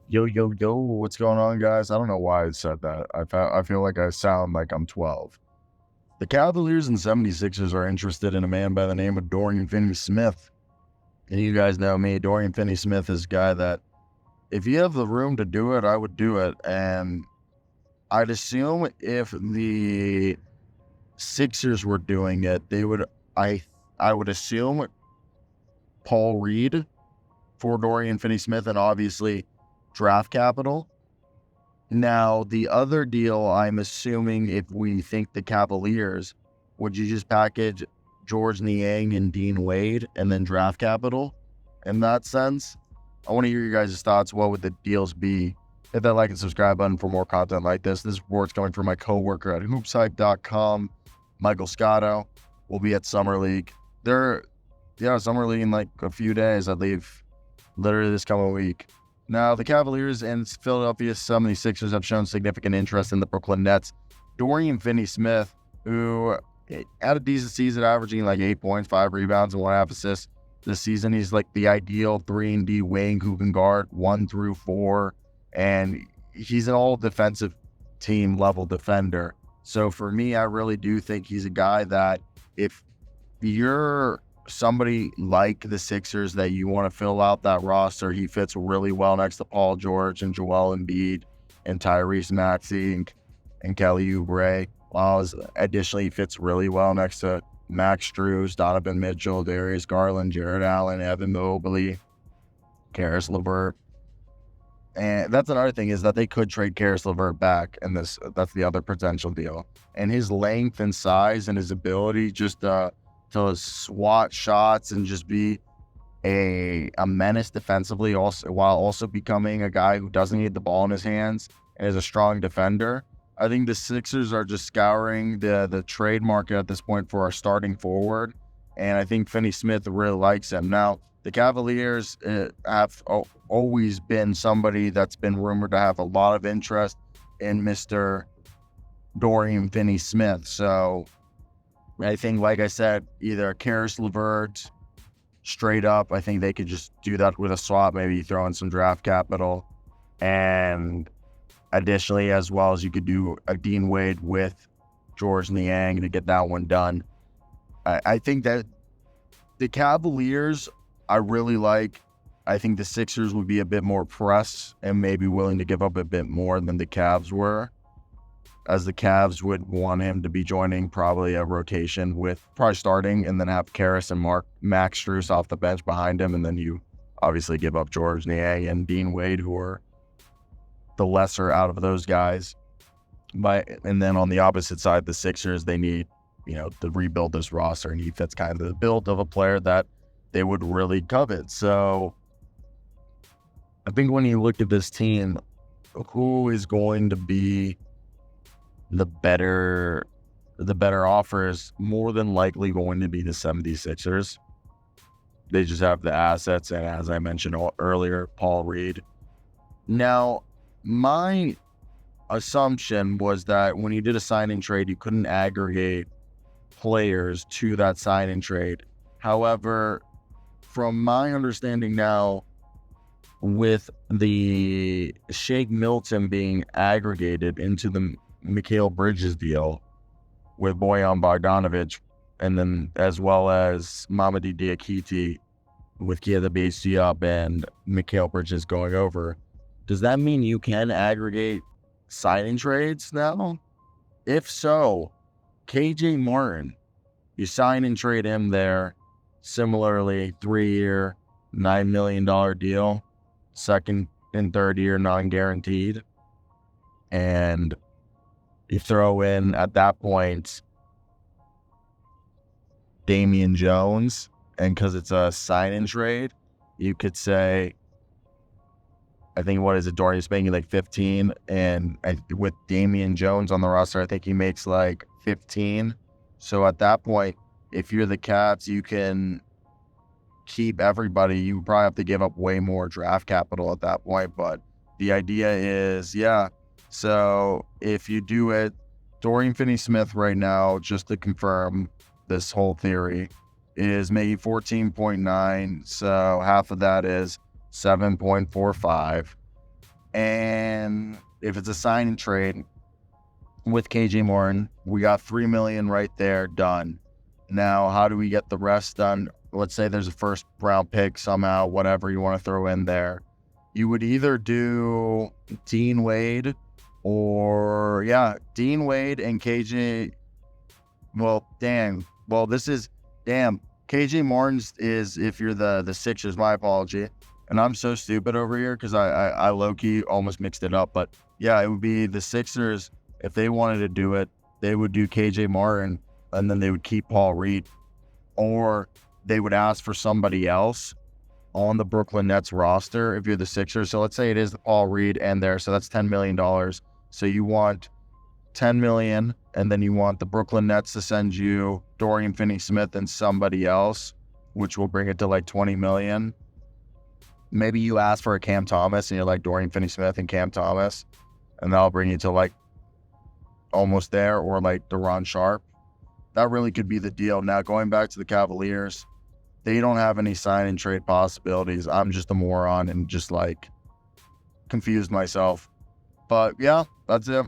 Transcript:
Yo, yo, yo, what's going on, guys? I don't know why I said that. I feel like I sound like I'm 12. The Cavaliers and 76ers are interested in a man by the name of Dorian Finney-Smith. And you guys know me, Dorian Finney-Smith is a guy that if you have the room to do it, I would do it. And I'd assume if the Sixers were doing it, I would assume Paul Reed for Dorian Finney-Smith and obviously draft capital. Now, the other deal, I'm assuming if we think the Cavaliers, would you just package George Niang and Dean Wade and then draft capital in that sense? I want to hear your guys' thoughts. What would the deals be? Hit that like and subscribe button for more content like this. This report's coming from my coworker at HoopsHype.com, Michael Scotto. We'll be at Summer League. Summer League in like a few days. I leave literally this coming week. Now, the Cavaliers and Philadelphia 76ers have shown significant interest in the Brooklyn Nets. Dorian Finney-Smith, who had a decent season averaging like 8 points, 5 rebounds, and 1.5 assists this season. He's like the ideal 3-and-D wing who can guard 1 through 4, and he's an all-defensive team level defender. So for me, I really do think he's a guy that if you're somebody like the Sixers that you want to fill out that roster, he fits really well next to Paul George and Joel Embiid and Tyrese Maxey and Kelly Oubre. While additionally, he fits really well next to Max Strus, Donovan Mitchell, Darius Garland, Jared Allen, Evan Mobley, Karis LeVert. And that's another thing is that they could trade Karis LeVert back, and that's the other potential deal. And his length and size and his ability just to swat shots and just be a menace defensively, also while also becoming a guy who doesn't need the ball in his hands and is a strong defender. I think the Sixers are just scouring the trade market at this point for our starting forward, and I think Finney-Smith really likes him. Now, the Cavaliers have always been somebody that's been rumored to have a lot of interest in Mr. Dorian Finney-Smith. So I think, like I said, either Karis LeVert straight up. I think they could just do that with a swap, maybe throw in some draft capital. And additionally, as well as you could do a Dean Wade with George Niang to get that one done. I think that the Cavaliers, I really like. I think the Sixers would be a bit more press and maybe willing to give up a bit more than the Cavs were, as the Cavs would want him to be joining probably a rotation with probably starting and then have Karis and Max Strus off the bench behind him. And then you obviously give up George Niang and Dean Wade, who are the lesser out of those guys. And then on the opposite side, the Sixers, they need, to rebuild this roster, and he fits kind of the build of a player that they would really covet. So I think when you look at this team, who is going to be the better offer is more than likely going to be the 76ers. They just have the assets, and as I mentioned earlier, Paul Reed. Now, my assumption was that when you did a sign-in trade, you couldn't aggregate players to that sign-in trade. However, from my understanding now, with the Shake Milton being aggregated into the Mikal Bridges deal with Bojan Bogdanovic, and then as well as Mamadi Diakite with Keita Bates-Diop and Mikal Bridges going over, does that mean you can aggregate signing trades now? If so, KJ Martin, you sign and trade him there. Similarly, 3-year, $9 million deal, second and third year non-guaranteed. And you throw in, at that point, Damian Jones, and because it's a sign-in trade, you could say, I think, Dorian's making like 15, and with Damian Jones on the roster, I think he makes like 15. So at that point, if you're the Cavs, you can keep everybody. You probably have to give up way more draft capital at that point, but the idea is, so if you do it, Dorian Finney-Smith right now, just to confirm this whole theory, is making 14.9, so half of that is 7.45. And if it's a sign and trade with KJ Martin, we got $3 million right there done. Now, how do we get the rest done? Let's say there's a first round pick somehow, whatever you want to throw in there. You would either do Dean Wade Dean Wade and KJ. KJ Martin's is, if you're the Sixers, my apology. And I'm so stupid over here because I low-key almost mixed it up. But yeah, it would be the Sixers. If they wanted to do it, they would do KJ Martin, and then they would keep Paul Reed. Or they would ask for somebody else on the Brooklyn Nets roster if you're the Sixers. So let's say it is Paul Reed and there, so that's $10 million. So you want $10 million, and then you want the Brooklyn Nets to send you Dorian Finney-Smith and somebody else, which will bring it to like $20 million. Maybe you ask for a Cam Thomas and you're like Dorian Finney-Smith and Cam Thomas, and that'll bring you to like almost there, or like Deron Sharp. That really could be the deal. Now, going back to the Cavaliers, they don't have any sign and trade possibilities. I'm just a moron and just like confused myself. But yeah, that's it.